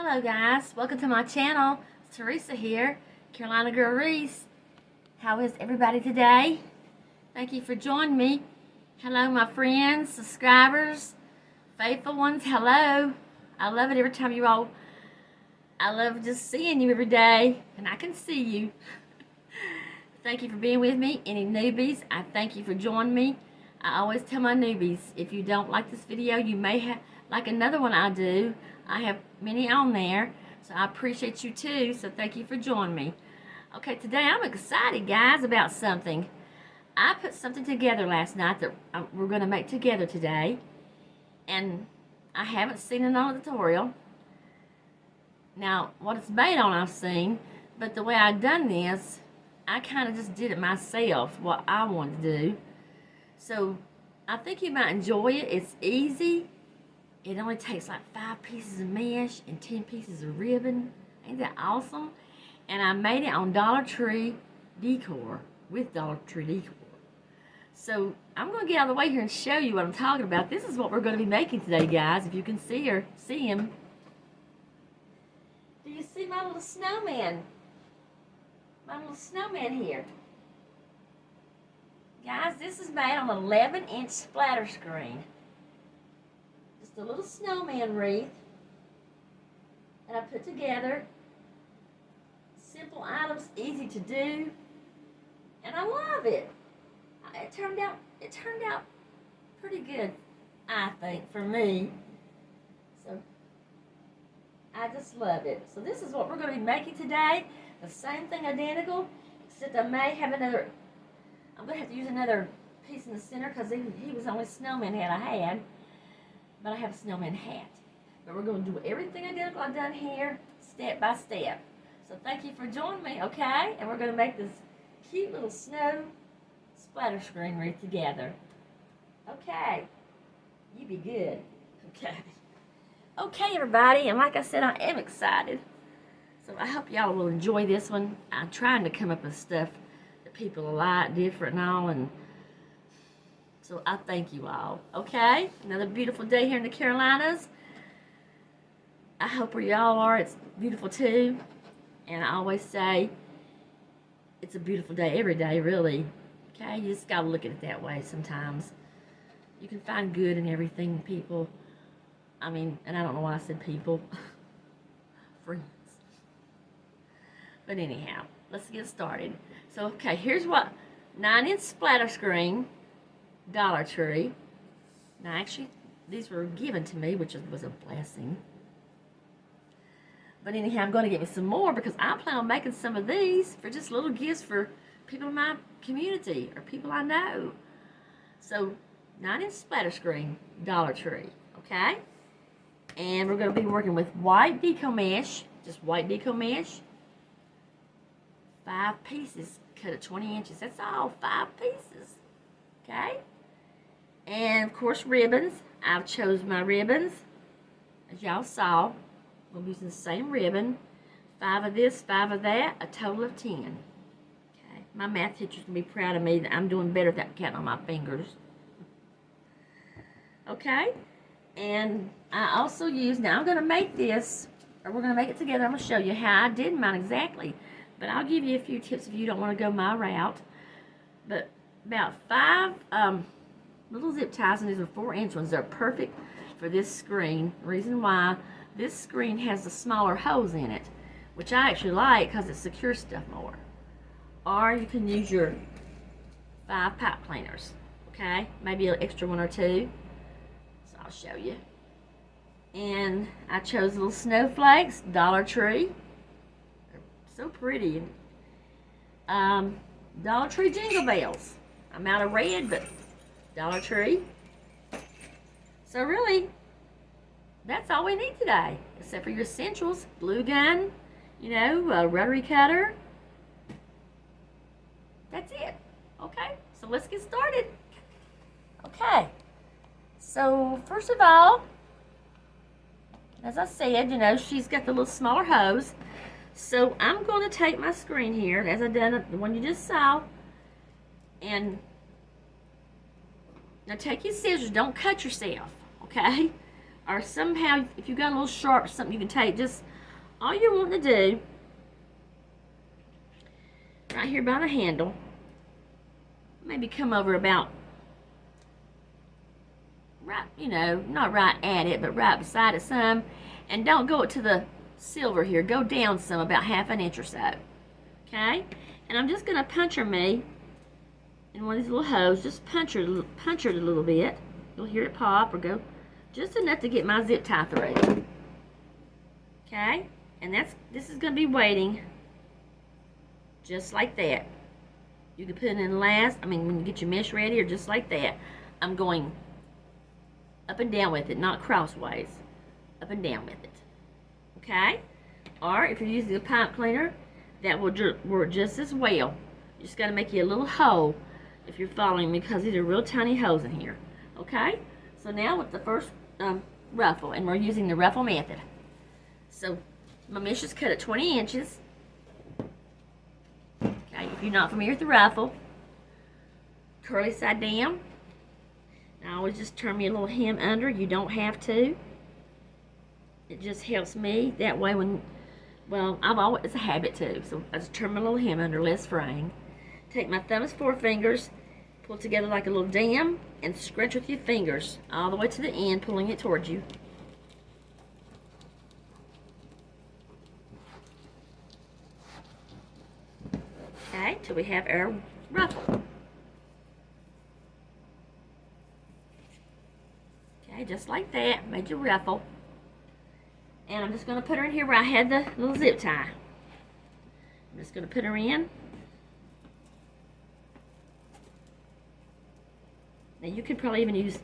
Hello guys, welcome to my channel. It's Teresa here, Carolina Girl Wreath. How is everybody today? Thank you for joining me. Hello my friends, subscribers, faithful ones, hello. I love it every time I love just seeing you every day, and I can see you. Thank you for being with me. Any newbies, I thank you for joining me. I always tell my newbies, if you don't like this video, you may have like another one I do. I have many on there, so I appreciate you too, so thank you for joining me. Okay, today I'm excited, guys, about something. I put something together last night that we're going to make together today, and I haven't seen it on a tutorial. Now, what it's made on I've seen, but the way I've done this, I kind of just did it myself, what I wanted to do. So, I think you might enjoy it. It's easy. It only takes like 5 pieces of mesh and 10 pieces of ribbon. Ain't that awesome? And I made it on Dollar Tree decor, with Dollar Tree decor. So, I'm going to get out of the way here and show you what I'm talking about. This is what we're going to be making today, guys. If you can see him. Do you see my little snowman? My little snowman here. Guys, this is made on an 11-inch splatter screen. Just a little snowman wreath that I put together. Simple items, easy to do, and I love it. It turned out pretty good, I think, for me. So I just love it. So this is what we're going to be making today. The same thing, identical, except I may have another. I'm going to have to use another piece in the center because he was the only snowman hat I had. But I have a snowman hat. But we're going to do everything identical I've done here, step by step. So thank you for joining me, okay? And we're going to make this cute little snow splatter screen wreath together. Okay. You be good. Okay. Okay, everybody. And like I said, I am excited. So I hope y'all will enjoy this one. I'm trying to come up with stuff that people like, different and all, and so I thank you all. Okay? Another beautiful day here in the Carolinas. I hope where y'all are, it's beautiful too. And I always say, it's a beautiful day every day, really. Okay? You just gotta look at it that way sometimes. You can find good in everything, people. I mean, and I don't know why I said people. Friends. But anyhow, let's get started. So, okay, here's what 9-inch splatter screen. Dollar Tree. Now, actually, these were given to me, which was a blessing. But anyhow, I'm going to get me some more because I plan on making some of these for just little gifts for people in my community or people I know. So, 9-inch splatter screen, Dollar Tree. Okay? And we're going to be working with white deco mesh, just white deco mesh. 5 pieces, cut at 20 inches. That's all, 5 pieces. Okay? And of course, ribbons. I've chose my ribbons, as y'all saw. I'm using the same ribbon. 5 of this, 5 of that, a total of 10. Okay. My math teacher's gonna be proud of me that I'm doing better without counting on my fingers. Okay. And I also use, now I'm gonna make this, or we're gonna make it together. I'm gonna show you how I did mine exactly. But I'll give you a few tips if you don't want to go my route. But about 5 little zip ties, and these are 4-inch ones. They're perfect for this screen. Reason why, this screen has the smaller holes in it, which I actually like because it secures stuff more. Or you can use your 5 pipe cleaners, okay? Maybe an extra 1 or 2. So I'll show you. And I chose little snowflakes, Dollar Tree. They're so pretty. Dollar Tree jingle bells. I'm out of red, but Dollar Tree. So really, that's all we need today, except for your essentials: glue gun, a rotary cutter. That's it. Okay, so let's get started. Okay, so first of all, as I said, she's got the little smaller hose. So I'm going to take my screen here, as I done the one you just saw, and now take your scissors. Don't cut yourself, okay? or somehow, if you got a little sharp, something you can take, just all you're wanting to do, right here by the handle, maybe come over about right, you know, not right at it, but right beside it some, and don't go to the silver here. Go down some, about half an inch or so. Okay, and I'm just gonna puncture me in one of these little holes. Just puncture it a little bit. You'll hear it pop or go just enough to get my zip tie through. Okay, and this is gonna be waiting just like that. You can put it in last, when you get your mesh ready, or just like that. I'm going up and down with it, not crossways. Up and down with it. Okay? Or if you're using a pipe cleaner, that will work just as well. You just got to make you a little hole if you're following me, because these are real tiny holes in here. Okay? So now with the first ruffle, and we're using the ruffle method. So my mesh is cut at 20 inches. Okay, if you're not familiar with the ruffle, curly side down. I always just turn me a little hem under. You don't have to. It just helps me that way when, well, it's a habit too. So I just turn my little hem under, less fraying. Take my thumb as forefingers, pull together like a little dam, and scrunch with your fingers all the way to the end, pulling it towards you. Okay, till we have our ruffle. Okay, just like that, made your ruffle. And I'm just going to put her in here where I had the little zip tie. I'm just going to put her in. Now you could probably even use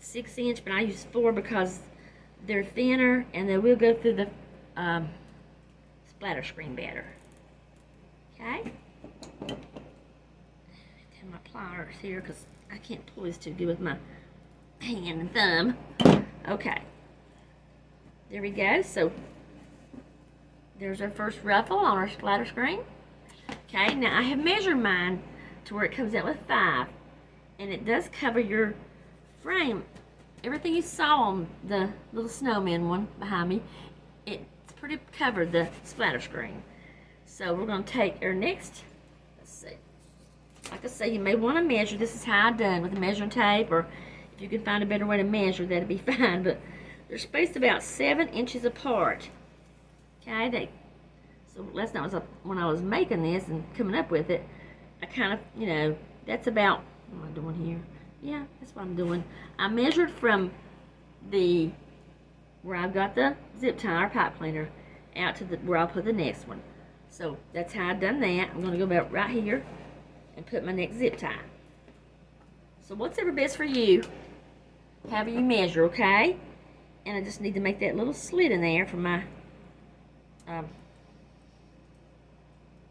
6 inch, but I use 4 because they're thinner and they will go through the splatter screen better. Okay? Have my pliers here because I can't pull this too good with my hand and thumb. Okay. There we go. So there's our first ruffle on our splatter screen. Okay, now I have measured mine to where it comes out with 5. And it does cover your frame. Everything you saw on the little snowman one behind me, it's pretty covered the splatter screen. So we're going to take our next, let's see. Like I say, you may want to measure. This is how I done with the measuring tape, or if you can find a better way to measure, that'd be fine. But they're spaced about 7 inches apart. Okay, so last night was when I was making this and coming up with it, I kind of, you know, that's about, what am I doing here? Yeah, that's what I'm doing. I measured from where I've got the zip tie or pipe cleaner out to where I'll put the next one. So that's how I've done that. I'm going to go about right here and put my next zip tie. So what's ever best for you, however you measure, okay? And I just need to make that little slit in there for my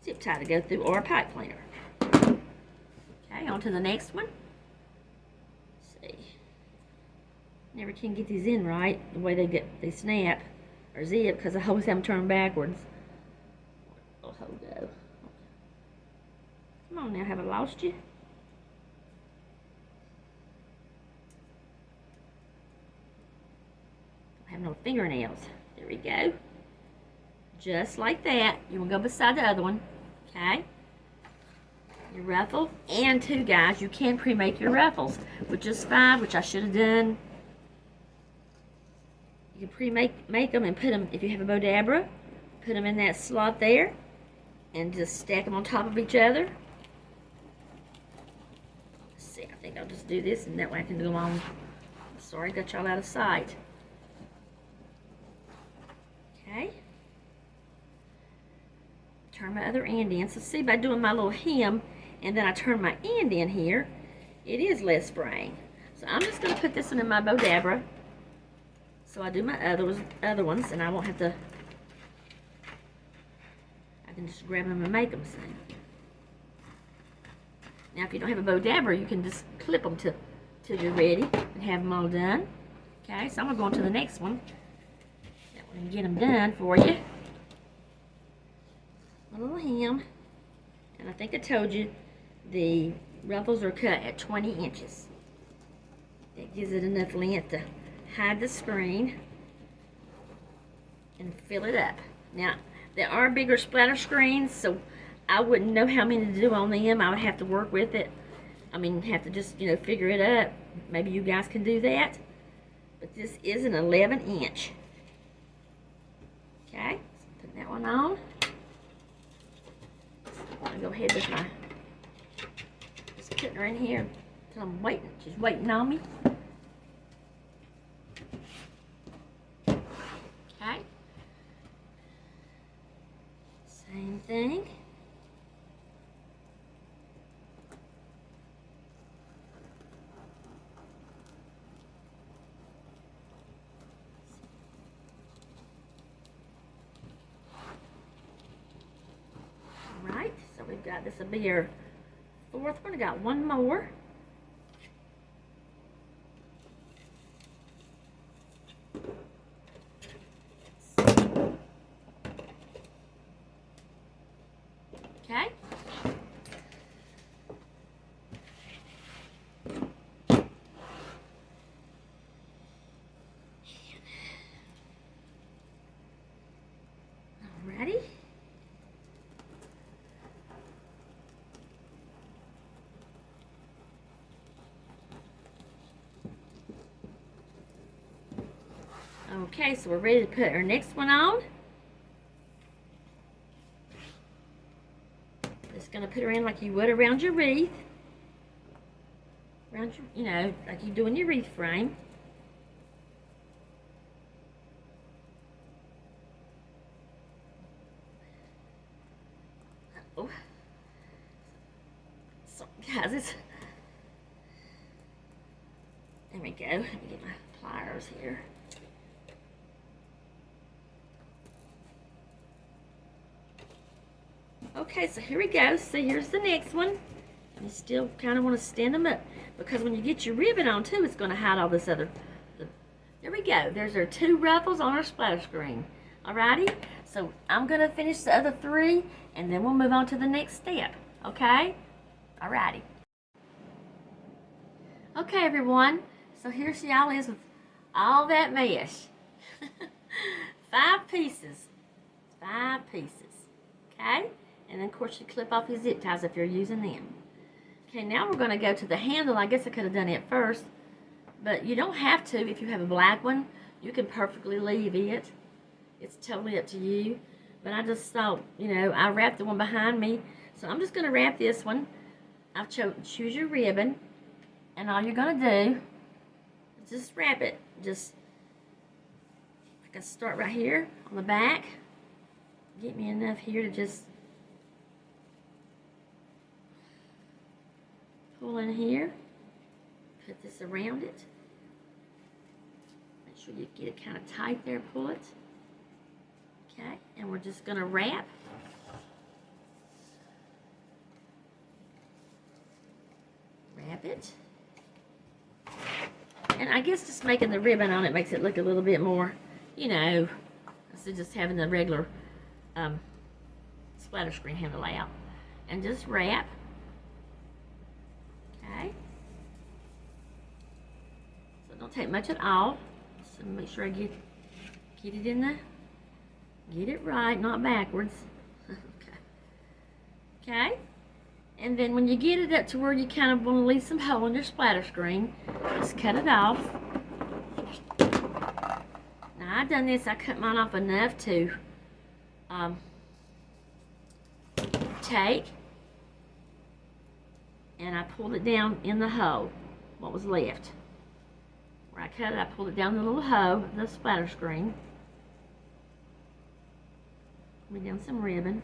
zip tie to go through, or a pipe cleaner. Okay, on to the next one. Let's see. Never can get these in right, the way they snap or zip, because I always have them turned backwards. Oh, hold go. Come on now, have I lost you? I have no fingernails. There we go. Just like that. You will go beside the other one. Okay? Your ruffle. And too, guys, you can pre-make your ruffles with just 5, which I should have done. You can pre-make them and put them, if you have a Bodabra, put them in that slot there and just stack them on top of each other. Let's see, I think I'll just do this and that way I can go on. Sorry, got y'all out of sight. Okay. Turn my other end in. So see, by doing my little hem and then I turn my end in here, it is less fraying. So I'm just going to put this one in my Bodabra. So I do my other ones, and I won't have to, I can just grab them and make them soon. Now if you don't have a Bodabra, you can just clip them till you're ready and have them all done. Okay, so I'm going to go on to the next one. That one and get them done for you. A little hem, and I think I told you the ruffles are cut at 20 inches. That gives it enough length to hide the screen and fill it up. Now, there are bigger splatter screens, so I wouldn't know how many to do on them. I would have to work with it. I mean, have to just, you know, figure it up. Maybe you guys can do that. But this is an 11-inch. Okay, so put that one on. I'm gonna go ahead with my, just putting her in here until I'm waiting. She's waiting on me. Okay. Same thing. Alright, so we've got, this will be our fourth one. I got one more. Okay. Alrighty. Okay, so we're ready to put our next one on. Just gonna put her in like you would around your wreath. Around your, you know, like you do in your wreath frame. Oh. So, guys, it's, there we go. Let me get my pliers here. Okay, so here we go. So here's the next one. You still kind of want to stand them up because when you get your ribbon on too, it's going to hide all this other. There we go. There's our two ruffles on our splatter screen. Alrighty. So I'm going to finish the other three and then we'll move on to the next step. Okay? Alrighty. Okay, everyone. So here she all is with all that mesh. 5 pieces. 5 pieces. Okay? And then, of course, you clip off your zip ties if you're using them. Okay, now we're going to go to the handle. I guess I could have done it first. But you don't have to. If you have a black one, you can perfectly leave it. It's totally up to you. But I just thought, you know, I wrapped the one behind me. So I'm just going to wrap this one. I've choose your ribbon. And all you're going to do is just wrap it. Just, I can start right here on the back. Get me enough here to just pull in here, put this around it. Make sure you get it kind of tight there, pull it. Okay, and we're just going to wrap. Wrap it. And I guess just making the ribbon on it makes it look a little bit more, you know, instead of just having the regular splatter screen handle out. And just wrap. Okay. So don't take much at all. So make sure I get it in the, get it right, not backwards. Okay. Okay. And then when you get it up to where you kind of want to leave some hole in your splatter screen, just cut it off. Now I've done this, I cut mine off enough to take, and I pulled it down in the hole, what was left. Where I cut it, I pulled it down the little hole, the splatter screen. Put me down some ribbon.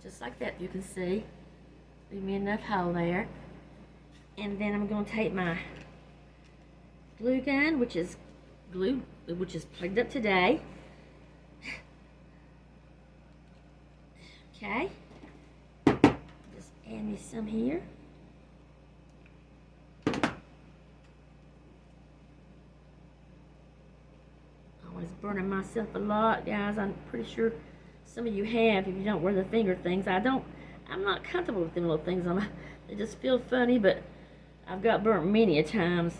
Just like that, you can see. Leave me enough hole there. And then I'm going to take my glue gun, which is plugged up today. Okay. Just add me some here. Always burning myself a lot, guys. I'm pretty sure some of you have if you don't wear the finger things. I'm not comfortable with them little things on my, they just feel funny, but I've got burnt many a times.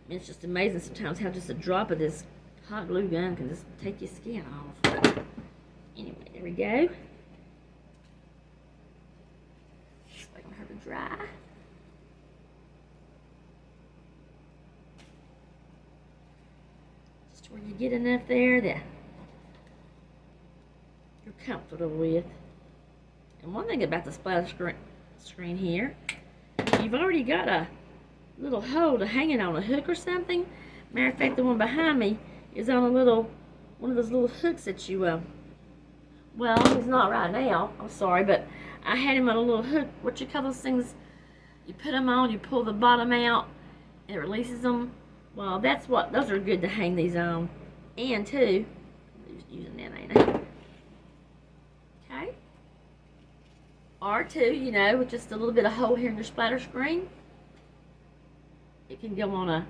It's just amazing sometimes how just a drop of this hot glue gun can just take your skin off. Anyway, there we go. Just waiting for her to dry. Just where you get enough there that you're comfortable with. And one thing about the splatter screen here, you've already got a little hole to hang it on a hook or something. Matter of fact, the one behind me is on one of those little hooks that you, well, he's not right now, I'm sorry, but I had him on a little hook. What you call those things? You put them on, you pull the bottom out, and it releases them. Well, those are good to hang these on. And too, using that, ain't I? Okay. Or two, you know, with just a little bit of hole here in your splatter screen. It can go on a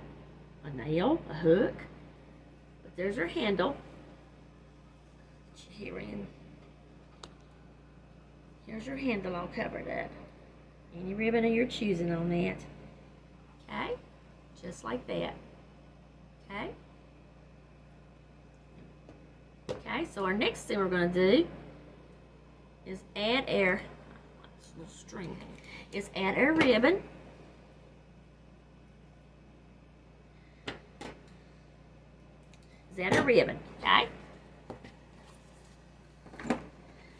nail, a hook. But there's our handle. Here's your handle all covered up. Any ribbon of your choosing on that. Okay? Just like that. Okay? Okay, so our next thing we're going to do is add our little string. Is add our ribbon. Is add a ribbon, okay?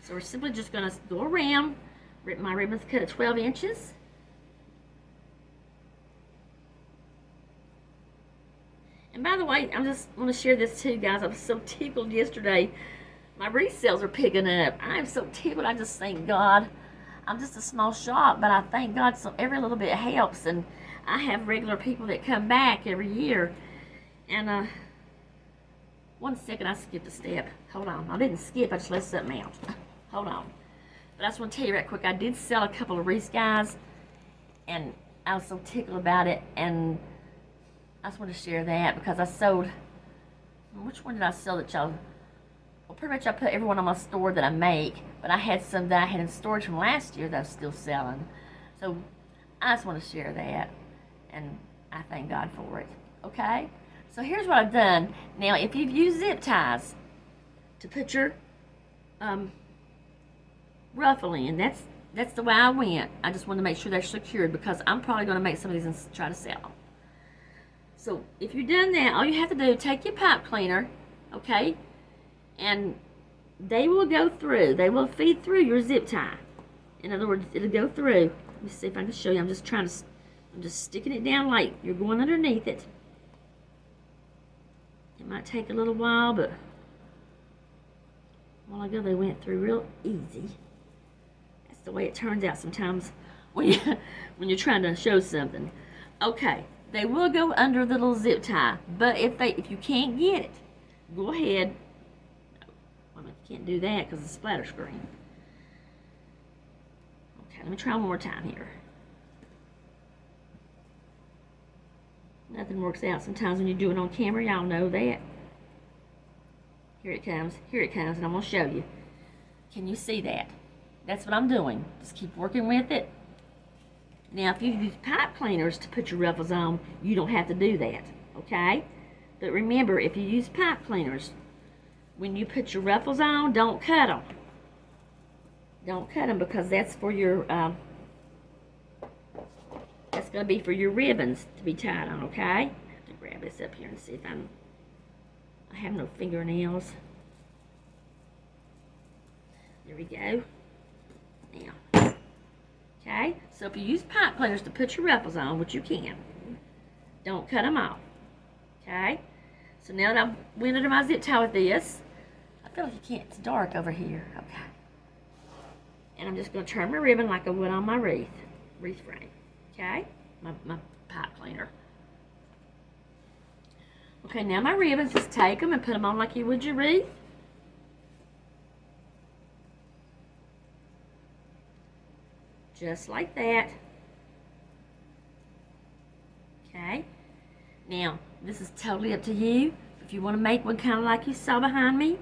So we're simply just going to go around. My ribbon's cut at 12 inches. And by the way, I just want to share this too, guys. I was so tickled yesterday. My resales are picking up. I'm so tickled. I just thank God. I'm just a small shop, but I thank God so every little bit helps. And I have regular people that come back every year. And one second, I skipped a step. Hold on. I didn't skip. I just left something out. Hold on. But I just want to tell you right quick, I did sell a couple of Wreath guys, and I was so tickled about it. And I just want to share that because I sold, which one did I sell that y'all, well, pretty much I put every one on my store that I make, but I had some that I had in storage from last year that I was still selling. So I just want to share that, and I thank God for it. Okay? So here's what I've done. Now, if you've used zip ties to put your ruffle in, that's the way I went. I just wanted to make sure they're secured because I'm probably going to make some of these and try to sell them. So if you've done that, all you have to do is take your pipe cleaner, okay, and they will go through. They will feed through your zip tie. In other words, it'll go through. Let me see if I can show you. I'm just sticking it down like you're going underneath it. It might take a little while, but a while ago they went through real easy. That's the way it turns out sometimes when you're trying to show something. Okay, they will go under the little zip tie, but if you can't get it, go ahead. Well, you can't do that because of the splatter screen. Okay, let me try one more time here. Nothing works out sometimes when you do it on camera. Y'all know that. Here it comes. Here it comes, and I'm going to show you. Can you see that? That's what I'm doing. Just keep working with it. Now, if you use pipe cleaners to put your ruffles on, you don't have to do that, okay? But remember, if you use pipe cleaners, when you put your ruffles on, don't cut them. Don't cut them because that's for your, that's going to be for your ribbons to be tied on, okay? I have to grab this up here and see if I have no fingernails. There we go. Now, okay? So if you use pipe cleaners to put your ruffles on, which you can, don't cut them off, okay? So now that I've went under my zip tie with this, I feel like you can't, it's dark over here, okay? And I'm just going to turn my ribbon like I would on my wreath frame, okay? My pipe cleaner. Okay, now my ribbons, just take them and put them on like you would your wreath. Just like that. Okay. Now, this is totally up to you. If you want to make one kind of like you saw behind me,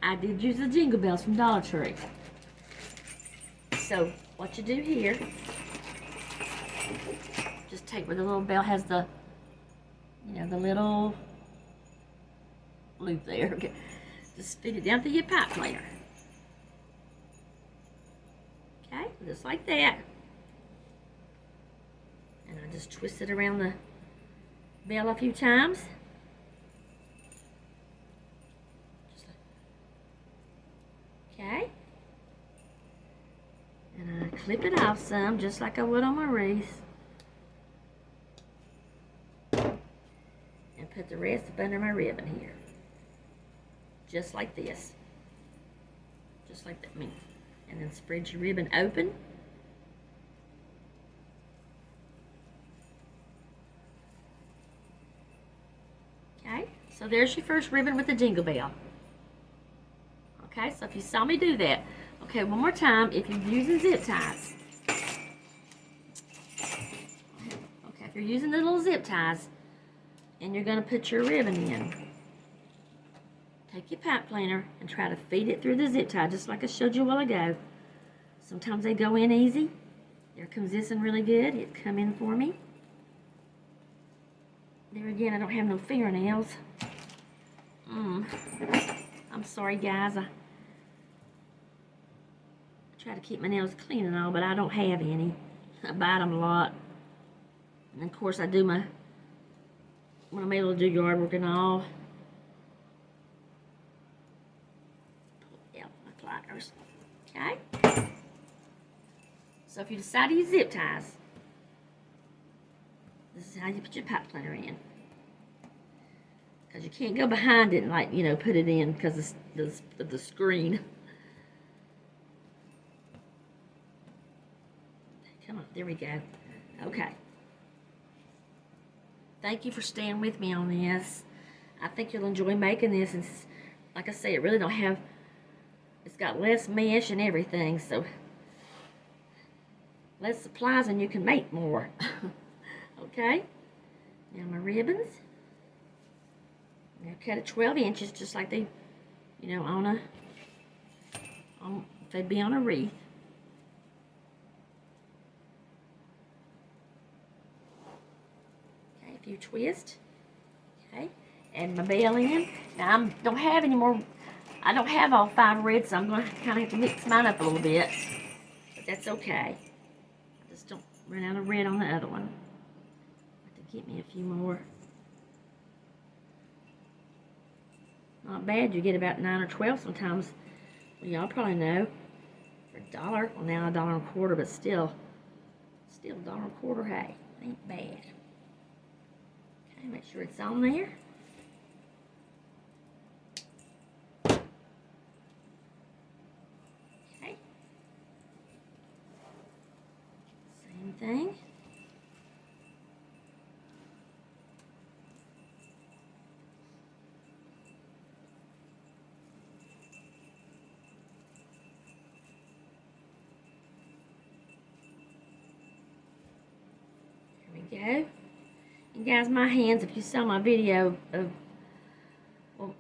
I did use the jingle bells from Dollar Tree. So, what you do here, just just take where the little bell has the, you know, the little loop there. Okay. Just fit it down through your pipe cleaner. Okay, just like that. And I just twist it around the bell a few times. Okay. And I clip it off some, just like I would on my wreath. And put the rest up under my ribbon here. Just like this. Just like that. And then spread your ribbon open. Okay, so there's your first ribbon with the jingle bell. Okay, so if you saw me do that, okay, one more time, if you're using zip ties, okay, if you're using the little zip ties, and you're going to put your ribbon in, take your pipe cleaner and try to feed it through the zip tie, just like I showed you a while ago. Sometimes they go in easy. There comes this one really good. It come in for me. There again, I don't have no fingernails. I'm sorry, guys. I try to keep my nails clean and all, but I don't have any. I bite them a lot. And of course, I do when I'm able to do yard work and all. Pull out my pliers. Okay? So if you decide to use zip ties, this is how you put your pipe cleaner in. Because you can't go behind it and, like, you know, put it in because of the screen. Come on, there we go. Okay. Thank you for staying with me on this. I think you'll enjoy making this. And like I say, it really don't have, it's got less mesh and everything, so less supplies and you can make more. Okay, now my ribbons. They're cut at 12 inches, just like they, you know, if they'd be on a wreath. Okay, if you twist, okay, and my bell in. Now I don't have any more. I don't have all 5 reds, so I'm going to kind of have to mix mine up a little bit, but that's okay. I just don't run out of red on the other one. Get me a few more. Not bad. You get about 9 or 12 sometimes. Well, y'all probably know. For $1. Well, now $1.25, but still $1.25. Hey, ain't bad. Okay, make sure it's on there. Okay. Same thing. Go. And guys, my hands, if you saw my video of, well,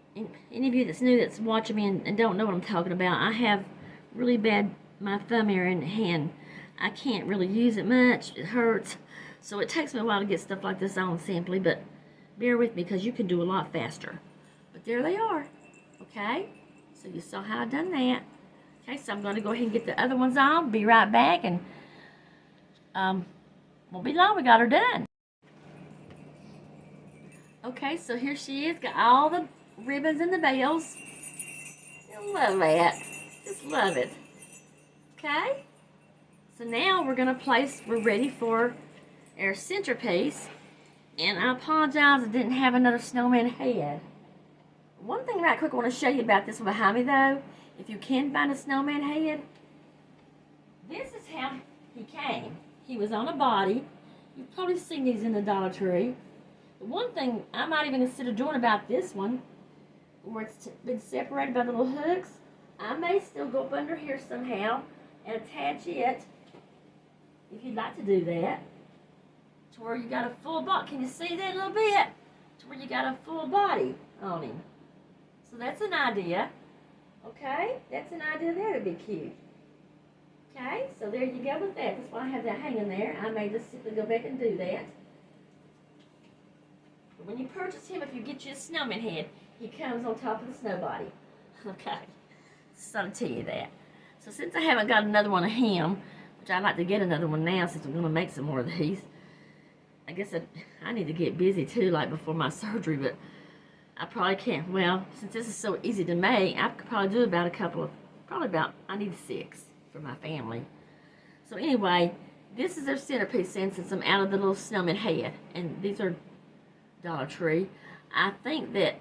any of you that's new that's watching me and don't know what I'm talking about, I have really bad, my thumb area and hand. I can't really use it much. It hurts. So it takes me a while to get stuff like this on simply, but bear with me because you can do a lot faster. But there they are. Okay? So you saw how I done that. Okay, so I'm going to go ahead and get the other ones on. Be right back, and won't be long, we got her done. Okay, so here she is, got all the ribbons and the bells. I love that. Just love it. Okay, so now we're ready for our centerpiece. And I apologize I didn't have another snowman head. One thing right quick I want to show you about this one behind me though. If you can find a snowman head, this is how he came. He was on a body. You've probably seen these in the Dollar Tree. The one thing I might even consider doing about this one, where it's been separated by the little hooks, I may still go up under here somehow and attach it, if you'd like to do that, to where you got a full body. Can you see that a little bit? To where you got a full body on him. So that's an idea. Okay? That's an idea there to be cute. Okay, so there you go with that. That's why I have that hanging there. I may just simply go back and do that. But when you purchase him, if you get you a snowman head, he comes on top of the snow body. Okay, so I'll tell you that. So since I haven't got another one of him, which I'd like to get another one now since I'm going to make some more of these, I guess I need to get busy too, like before my surgery, but I probably can't. Well, since this is so easy to make, I could probably do about I need 6 for my family. So anyway, this is their centerpiece since I'm out of the little snowman head. And these are Dollar Tree. I think that,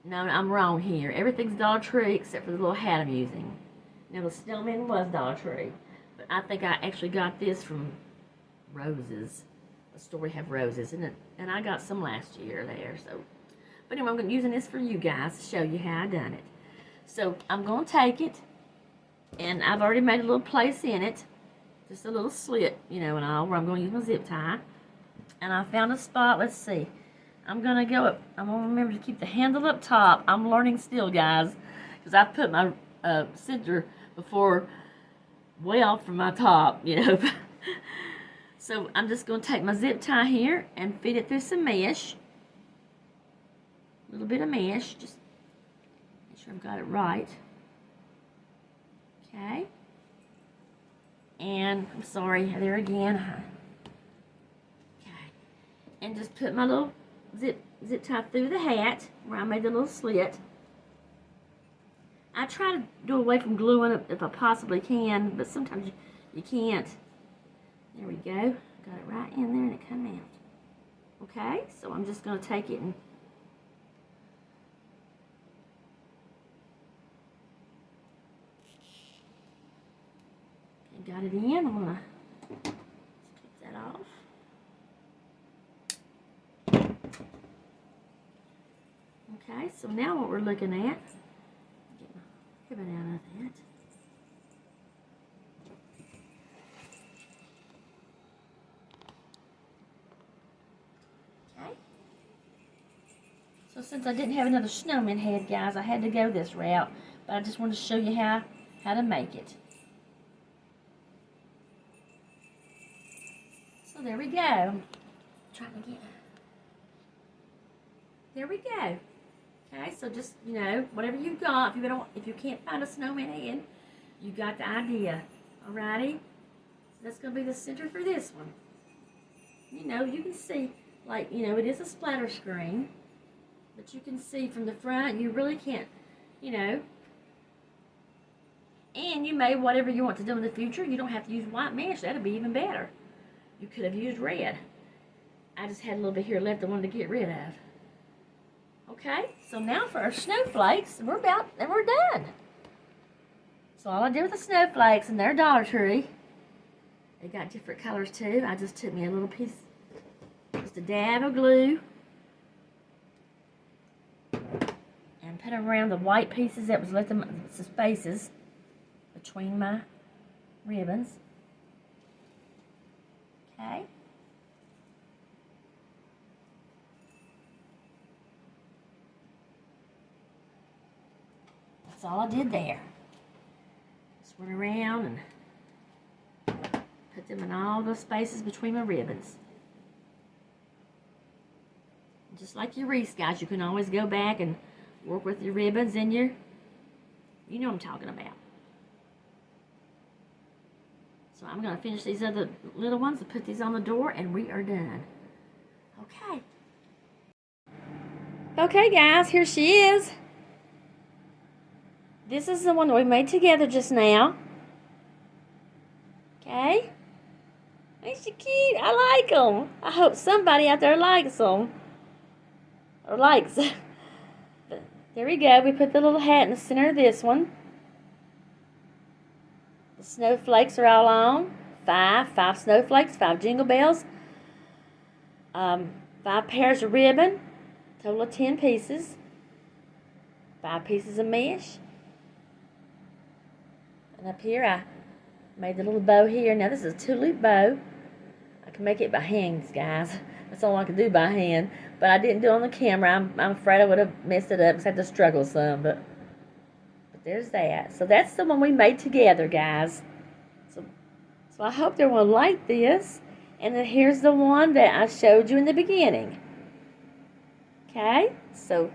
no, I'm wrong here. Everything's Dollar Tree except for the little hat I'm using. Now the snowman was Dollar Tree, but I think I actually got this from Roses. The store we have Roses in it, and I got some last year there. So, but anyway, I'm using this for you guys to show you how I done it. So I'm gonna take it, and I've already made a little place in it, just a little slit, and all, where I'm gonna use my zip tie. And I found a spot. Let's see. I'm gonna go up. I'm gonna remember to keep the handle up top. I'm learning still, guys, because I put my center before way off from my top, So I'm just going to take my zip tie here and feed it through some mesh. A little bit of mesh. Just make sure I've got it right. Okay. And I'm sorry, there again. Okay. And just put my little zip tie through the hat where I made the little slit. I try to do away from gluing it if I possibly can, but sometimes you can't. There we go. Got it right in there and it came out. Okay, so I'm just going to take it and got it in. I'm going to take that off. Okay, so now what we're looking at, get my ribbon out of that. So since I didn't have another snowman head, guys, I had to go this route. But I just wanted to show you how to make it. So there we go. I'm trying to get. There we go. Okay, so just, whatever you've got, if you can't find a snowman head, you got the idea. Alrighty? So that's going to be the center for this one. You can see, it is a splatter screen. But you can see from the front, you really can't, And you may, whatever you want to do in the future, you don't have to use white mesh. That'd be even better. You could have used red. I just had a little bit here left I wanted to get rid of. Okay, so now for our snowflakes, we're done. So all I did with the snowflakes, and they're Dollar Tree. They got different colors too. I just took me a little piece, just a dab of glue. And put them around the white pieces that was left in the spaces between my ribbons. Okay. That's all I did there. Just went around and put them in all the spaces between my ribbons. Just like your wreaths, guys, you can always go back and work with your ribbons and you know what I'm talking about. So I'm going to finish these other little ones and put these on the door, and we are done. Okay. Okay, guys, here she is. This is the one we made together just now. Okay. Ain't she cute? I like them. I hope somebody out there likes them. Or likes. There we go. We put the little hat in the center of this one. The snowflakes are all on. 5 snowflakes, 5 jingle bells. 5 pairs of ribbon. Total of 10 pieces. 5 pieces of mesh. And up here I made the little bow here. Now this is a 2-loop bow. I can make it by hands, guys. That's all I can do by hand. But I didn't do it on the camera. I'm afraid I would have messed it up because I had to struggle some. But there's that. So that's the one we made together, guys. So I hope everyone liked this. And then here's the one that I showed you in the beginning. Okay, so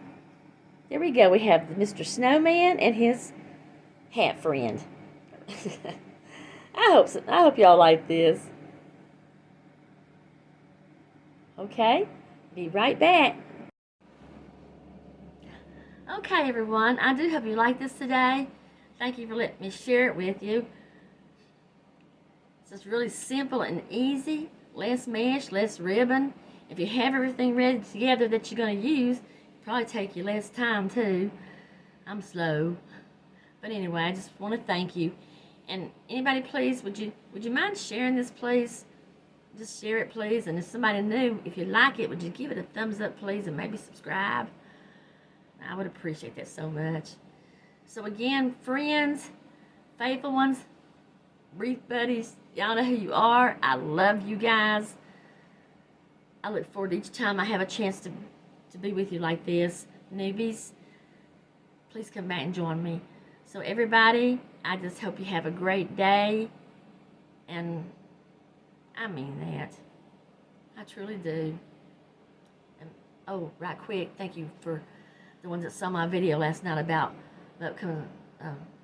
there we go. We have Mr. Snowman and his hat friend. I hope y'all like this. Okay, be right back. Okay, everyone, I do hope you like this today. Thank you for letting me share it with you. It's just really simple and easy. Less mesh, less ribbon. If you have everything ready together that you're going to use, it'll probably take you less time too. I'm slow. But anyway, I just want to thank you. And anybody, please, would you mind sharing this, please? Just share it, please. And if somebody new, if you like it, would you give it a thumbs up, please, and maybe subscribe? I would appreciate that so much. So again, friends, faithful ones, Wreath buddies, y'all know who you are. I love you guys. I look forward to each time I have a chance to be with you like this. Newbies, please come back and join me. So everybody, I just hope you have a great day. And I mean that. I truly do. And, oh, right quick, thank you for the ones that saw my video last night about the upcoming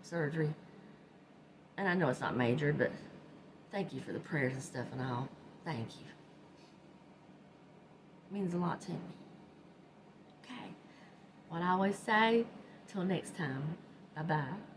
surgery. And I know it's not major, but thank you for the prayers and stuff and all. Thank you. It means a lot to me. Okay. What I always say, till next time, bye-bye.